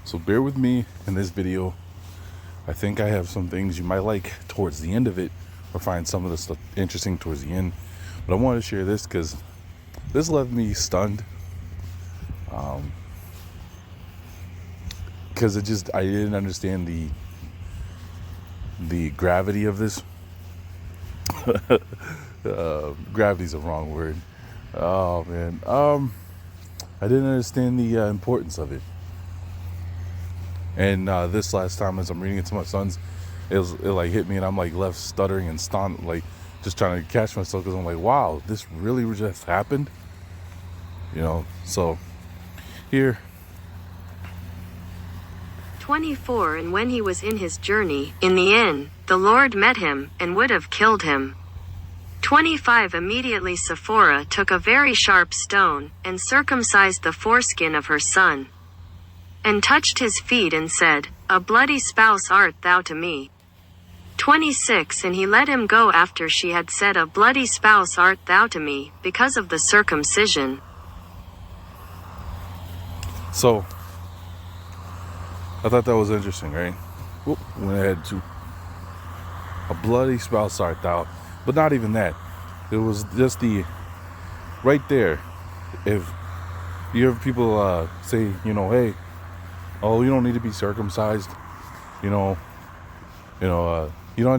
So bear with me in this video. I think I have some things you might like towards the end of it, or find some of the stuff interesting towards the end. But I wanted to share this because this left me stunned. Because I didn't understand the gravity of this. Gravity's a wrong word. Oh man. I didn't understand the importance of it. And this last time, as I'm reading it to my sons, it like hit me, and I'm like left stuttering and stunned, like just trying to catch myself, because I'm like, wow, this really just happened, So here. 24 And when he was in his journey, in the inn, the Lord met him, and would have killed him. 25 Immediately Sephora took a very sharp stone, and circumcised the foreskin of her son, and touched his feet, and said, A bloody spouse art thou to me. 26 And he let him go after she had said, A bloody spouse art thou to me, because of the circumcision. So I thought that was interesting, right? Whoop, went ahead to a bloody spouse art thou. But not even that. It was just right there. If you hear people say, hey, oh, you don't need to be circumcised. You don't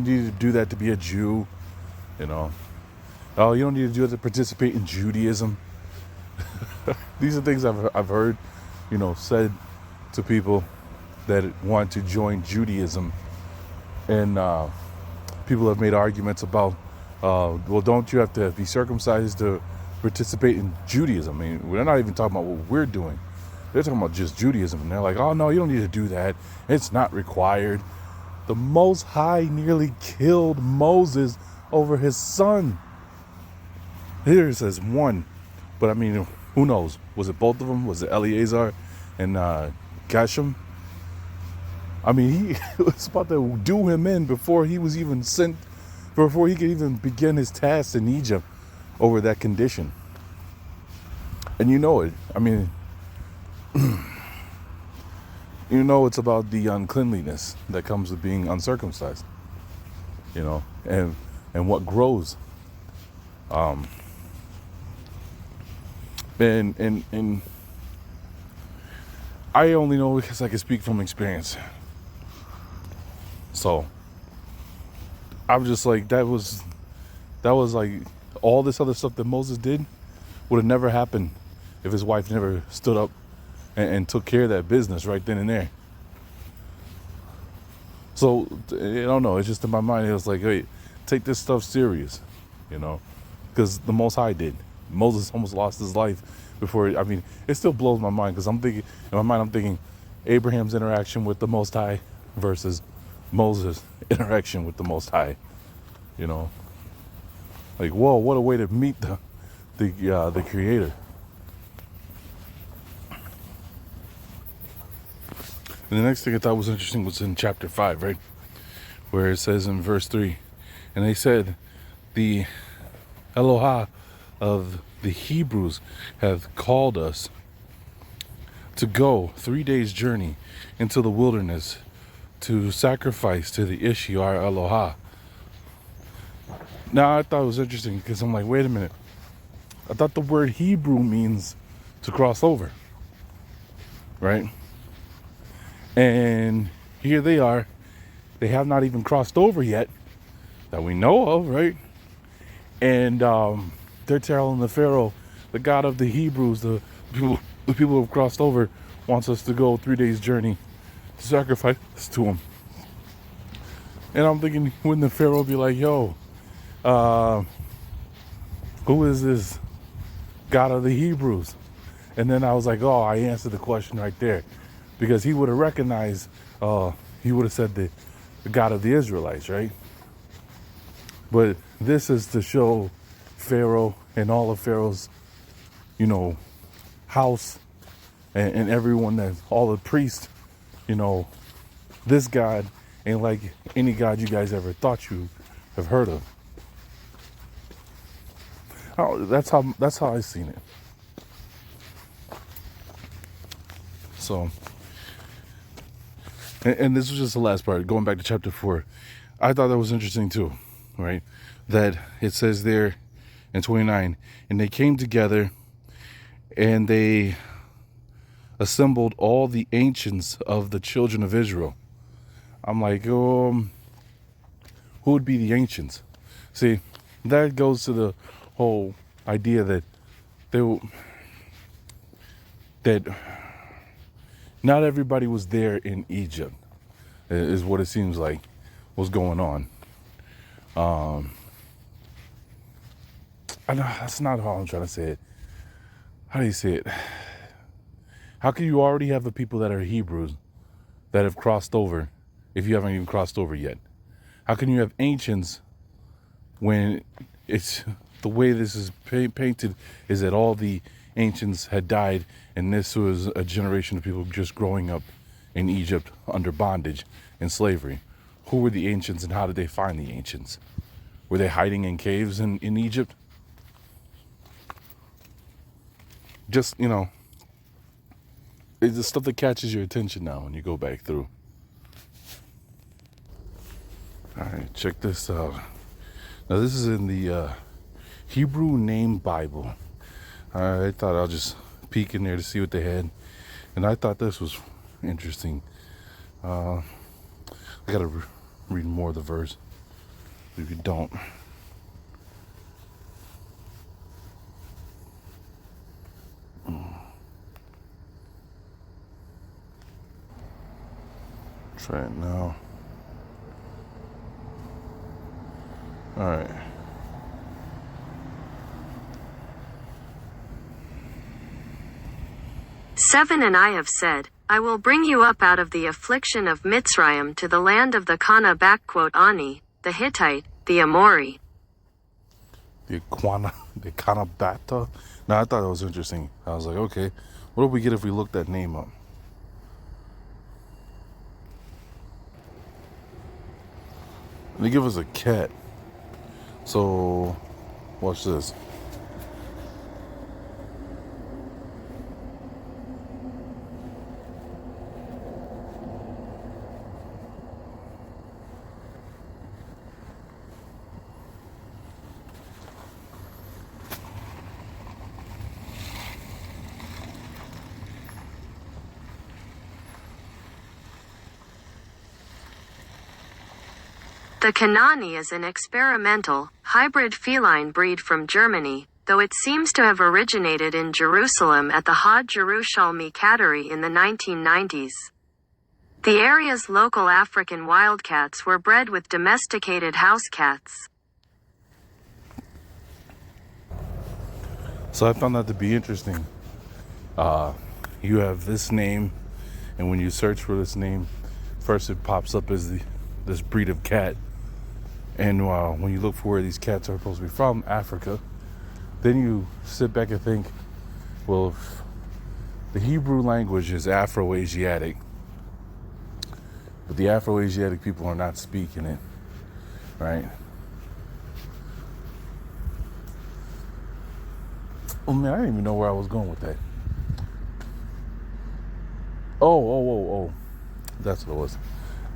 need to do that to be a Jew. Oh, you don't need to do it to participate in Judaism. These are things I've heard, said to people that want to join Judaism. And people have made arguments about, well, don't you have to be circumcised to participate in Judaism? I mean, we're not even talking about what we're doing. They're talking about just Judaism. And they're like, oh, no, you don't need to do that. It's not required. The Most High nearly killed Moses over his son. Here it says one. But I mean, who knows? Was it both of them? Was it Eleazar and Geshem? I mean, he was about to do him in before he was even sent, before he could even begin his task in Egypt over that condition. And it. I mean, it's about the uncleanliness that comes with being uncircumcised, and what grows. And I only know because I can speak from experience. So I'm just like, that was like all this other stuff that Moses did would have never happened if his wife never stood up and took care of that business right then and there. So I don't know, it's just in my mind, it was like, hey, take this stuff serious, because the Most High did. Moses almost lost his life before. I mean, it still blows my mind, because I'm thinking Abraham's interaction with the Most High versus Moses' interaction with the Most High. Like, whoa, what a way to meet the Creator. And the next thing I thought was interesting was in chapter 5, right? Where it says in verse 3, and they said, the Elohah of the Hebrews hath called us to go 3 days' journey into the wilderness to sacrifice to the Ishi, our Elohah. Now, I thought it was interesting because I'm like, wait a minute. I thought the word Hebrew means to cross over, right? And here they are. They have not even crossed over yet that we know of, right? And they're telling the Pharaoh, the God of the Hebrews, the people who have crossed over, wants us to go 3 days' journey to sacrifice to him. And I'm thinking, wouldn't the Pharaoh be like, yo, who is this God of the Hebrews? And then I was like, oh, I answered the question right there. Because he would have recognized, he would have said the God of the Israelites, right? But this is to show Pharaoh and all of Pharaoh's, house and everyone, that all the priests, this God ain't like any God you guys ever thought you have heard of. Oh, that's how I seen it. So And this was just the last part, going back to chapter 4. I thought that was interesting too, right? That it says there in 29, and they came together and they assembled all the ancients of the children of Israel. I'm like, who would be the ancients? See, that goes to the whole idea that that not everybody was there in Egypt, is what it seems like was going on. I know that's not how I'm trying to say it. How do you say it? How can you already have the people that are Hebrews that have crossed over if you haven't even crossed over yet? How can you have ancients when it's the way this is painted is that all the ancients had died and this was a generation of people just growing up in Egypt under bondage and slavery? Who were the ancients and how did they find the ancients? Were they hiding in caves in Egypt? Just, it's the stuff that catches your attention now when you go back through. All right, check this out. Now, this is in the Hebrew Name Bible. I thought I'll just peek in there to see what they had. And I thought this was interesting. I got to read more of the verse if you don't. Try it now. All right. Seven. And I have said, I will bring you up out of the affliction of Mitzrayim to the land of the Ani, the Hittite, the Amori. The Kanabata. Now, I thought that was interesting. I was like, okay, what do we get if we look that name up? They give us a cat. So, watch this. The Kanaani is an experimental, hybrid feline breed from Germany, though it seems to have originated in Jerusalem at the Had Yerushalmi Cattery in the 1990s. The area's local African wildcats were bred with domesticated house cats. So I found that to be interesting. You have this name, and when you search for this name, first it pops up as this breed of cat. And when you look for where these cats are supposed to be from, Africa, then you sit back and think, well, if the Hebrew language is Afro-Asiatic, but the Afro-Asiatic people are not speaking it, right? Oh man, I didn't even know where I was going with that. Oh. That's what it was.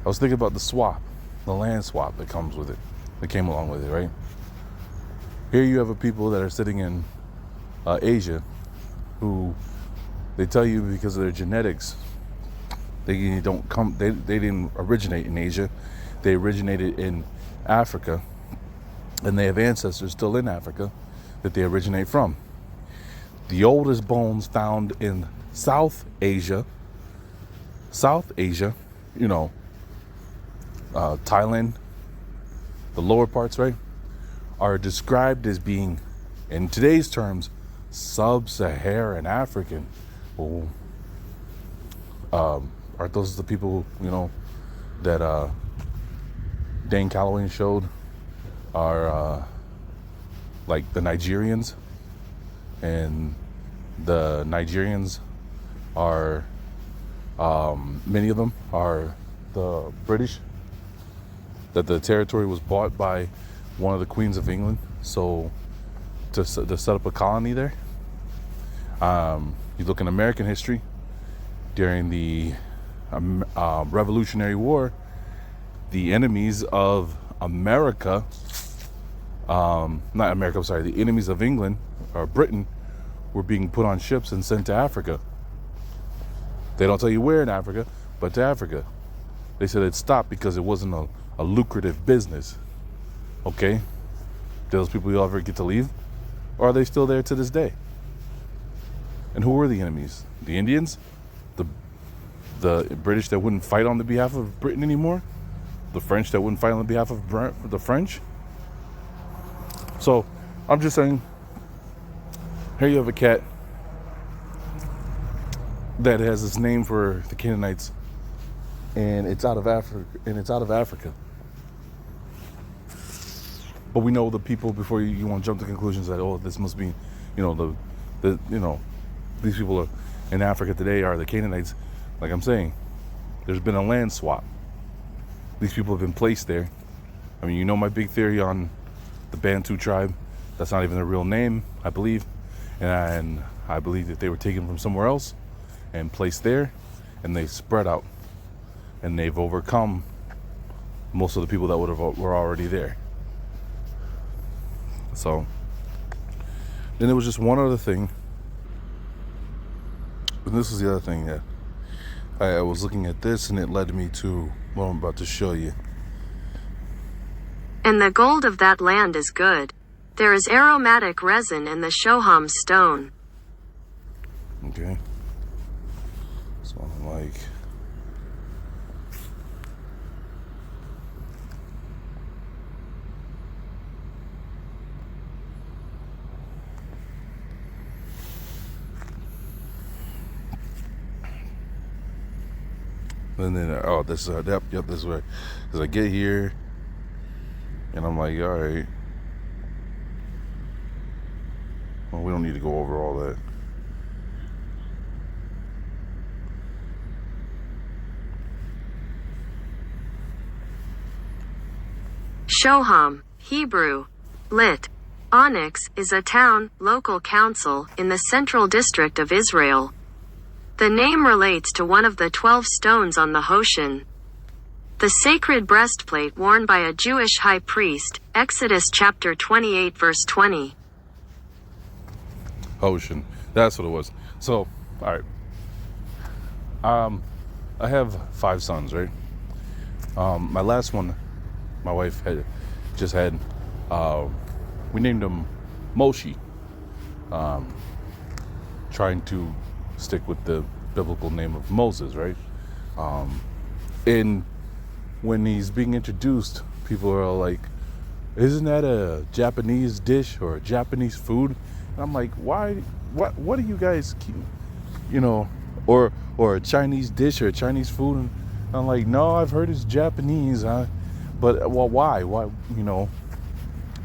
I was thinking about the swap, the land swap that comes with it, that came along with it, right? Here you have a people that are sitting in Asia who they tell you because of their genetics, they didn't originate in Asia. They originated in Africa, and they have ancestors still in Africa that they originate from. The oldest bones found in South Asia, Thailand, the lower parts, right, are described as being, in today's terms, sub-Saharan African. Well, are those the people, that Dane Calloway showed are like the Nigerians? And the Nigerians are, many of them are the British, that the territory was bought by one of the queens of England, so to set up a colony there. You look in American history during the Revolutionary War, the enemies of America, not America, I'm sorry, the enemies of England or Britain were being put on ships and sent to Africa. They don't tell you where in Africa, but to Africa. They said it stopped because it wasn't a lucrative business. Okay? Did those people ever get to leave? Or are they still there to this day? And who were the enemies? The Indians? The British that wouldn't fight on the behalf of Britain anymore? The French that wouldn't fight on the behalf of the French? So, I'm just saying, here you have a cat that has its name for the Canaanites, and it's out of Africa. But we know the people, before you want to jump to conclusions that, oh, this must be, these people are in Africa today are the Canaanites. Like I'm saying, there's been a land swap. These people have been placed there. I mean, you know my big theory on the Bantu tribe. That's not even their real name, I believe. And I believe that they were taken from somewhere else and placed there, and they spread out. And they've overcome most of the people that were already there. So, then there was just one other thing. And this is the other thing that I was looking at this, and it led me to what I'm about to show you. And the gold of that land is good. There is aromatic resin in the shoham stone. Okay. So I'm like, and then this yep, this way. Because I get here, and I'm like, all right. Well, we don't need to go over all that. Shoham, Hebrew, lit. Onyx, is a town, local council, in the Central District of Israel. The name relates to one of the 12 stones on the Hoshan. The sacred breastplate worn by a Jewish high priest, Exodus chapter 28 verse 20. Hoshan, that's what it was. So, all right. I have 5 sons, right? My last one, my wife just had, we named him Moshe, trying to stick with the biblical name of Moses, right? And when he's being introduced, people are all like, isn't that a Japanese dish or a Japanese food? And I'm like, why, what do you guys keep, or a Chinese dish or a Chinese food? And I'm like, no, I've heard it's Japanese, but well, why,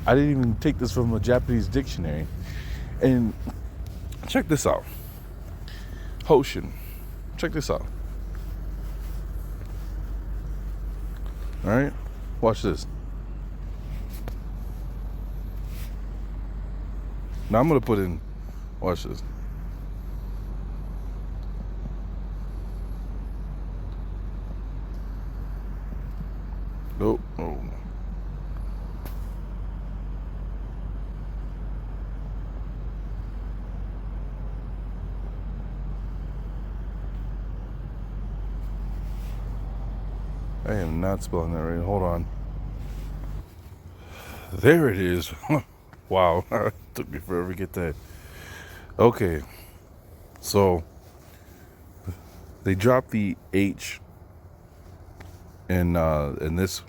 I didn't even take this from a Japanese dictionary. And check this out. Hoshan. Check this out. All right, watch this. Now I'm gonna put in, watch this. Nope. Oh. I am not spelling that right. Hold on. There it is. Wow. It took me forever to get that. Okay. So they dropped the H in this.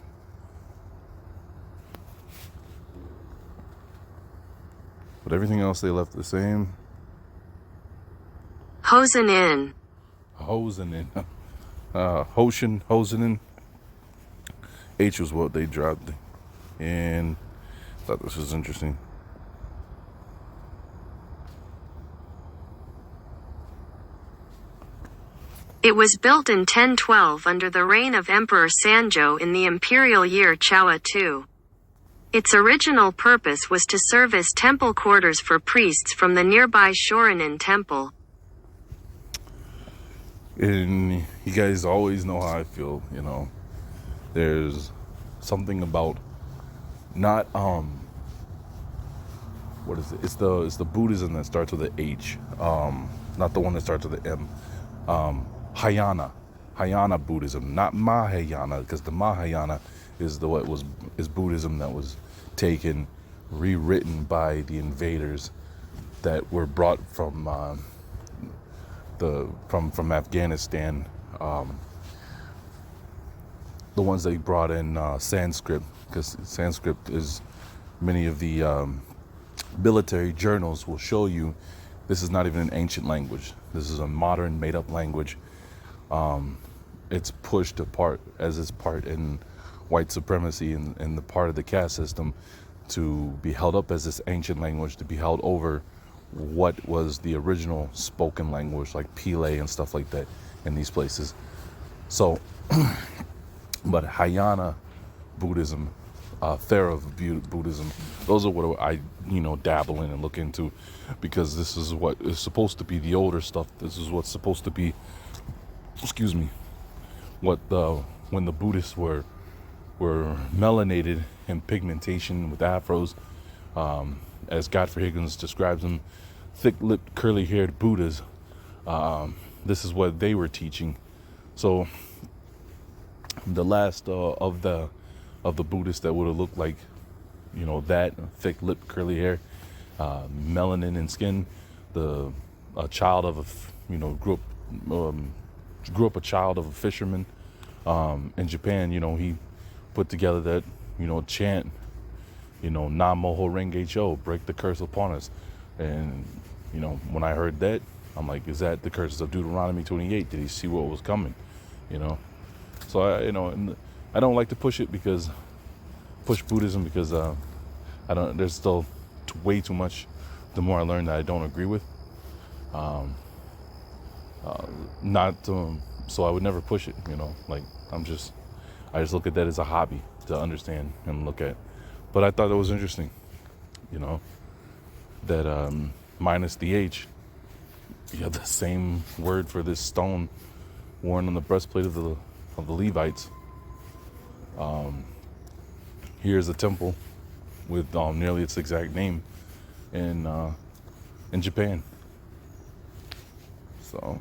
But everything else they left the same. Hosenin. Hosenin. Hoshan, Hosenin. H was what they dropped. And I thought this was interesting. It was built in 1012 under the reign of Emperor Sanjo in the imperial year Chawa II. Its original purpose was to serve as temple quarters for priests from the nearby Shoranin temple. And you guys always know how I feel, There's something about not what is it? It's the Buddhism that starts with an H, not the one that starts with an M. Hayana Buddhism, not Mahayana, because the Mahayana is is Buddhism that was taken, rewritten by the invaders that were brought from from Afghanistan. The ones they brought in Sanskrit, because Sanskrit is many of the military journals will show you this is not even an ancient language. This is a modern made-up language. It's pushed apart as its part in white supremacy and the part of the caste system to be held up as this ancient language, to be held over what was the original spoken language, like Pile and stuff like that in these places. So, but Hayana Buddhism, Thera Buddhism, those are what I dabble in and look into, because this is what is supposed to be the older stuff. This is what's supposed to be, what when the Buddhists were melanated and pigmentation with afros, as Godfrey Higgins describes them, thick-lipped, curly-haired Buddhas. This is what they were teaching. So the last of the Buddhists that would have looked like, that thick-lipped, curly hair, melanin in skin, a child of grew up a child of a fisherman in Japan. He put together that chant, Nam Myoho Renge Cho, break the curse upon us. And when I heard that, I'm like, is that the curses of Deuteronomy 28? Did he see what was coming? So and I don't like to push Buddhism, because I don't. There's still way too much. The more I learn that I don't agree with, so I would never push it. Like I just look at that as a hobby to understand and look at. But I thought that was interesting, that minus the H, you have the same word for this stone worn on the breastplate of the Levites. Here's a temple with nearly its exact name in Japan. So